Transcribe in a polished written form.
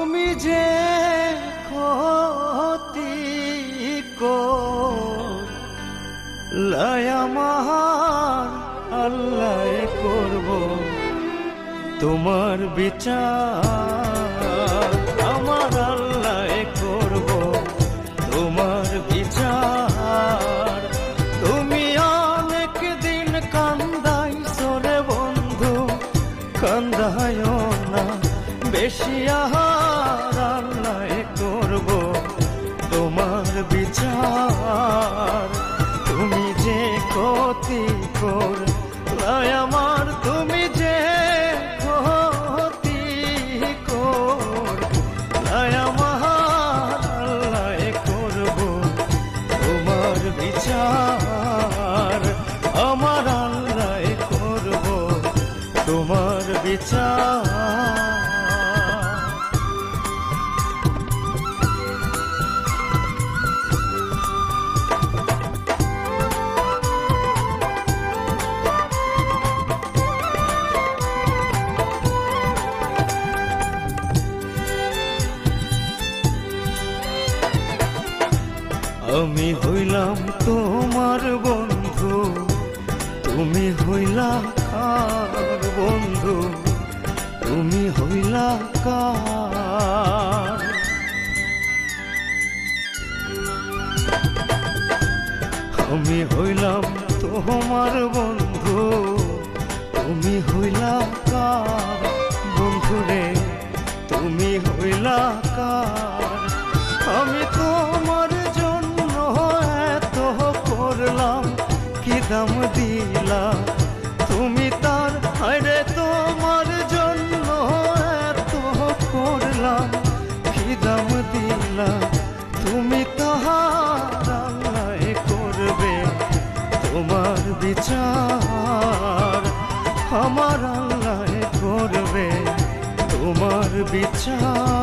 তুমি যে ক্ষতি করলাই আমার আল্লাহ করব তোমার বিচার, আমার আল্লাহ করব তোমার বিচার। তুমি অনেক দিন কান্দাইছো রে বন্ধু, কান্দায়ও না বেশি, আহার আল্লাহ করব তোমার বিচার। তুমি যে ক্ষতি করলাই আমার, তুমি যে ক্ষতি করলাই আমার আল্লাহ করব তোমার বিচার, আমার আল্লাহ করব তোমার বিচার। আমি হইলাম তোমার বন্ধু, তুমি হইলা কার বন্ধু, তুমি হইলা কার? আমি হইলাম তোমার বন্ধু, তুমি হইলা কার বন্ধু রে, তুমি হইলা কার? আমি তোমার এত করলাম, কি দাম দিলা তুমি তার? আরে তোমার জন্য এত করলাম, কি দাম দিলা তুমি তাহার? আল্লাহ করবে তোমার বিচার, আমার আল্লাহ করবে তোমার বিচার।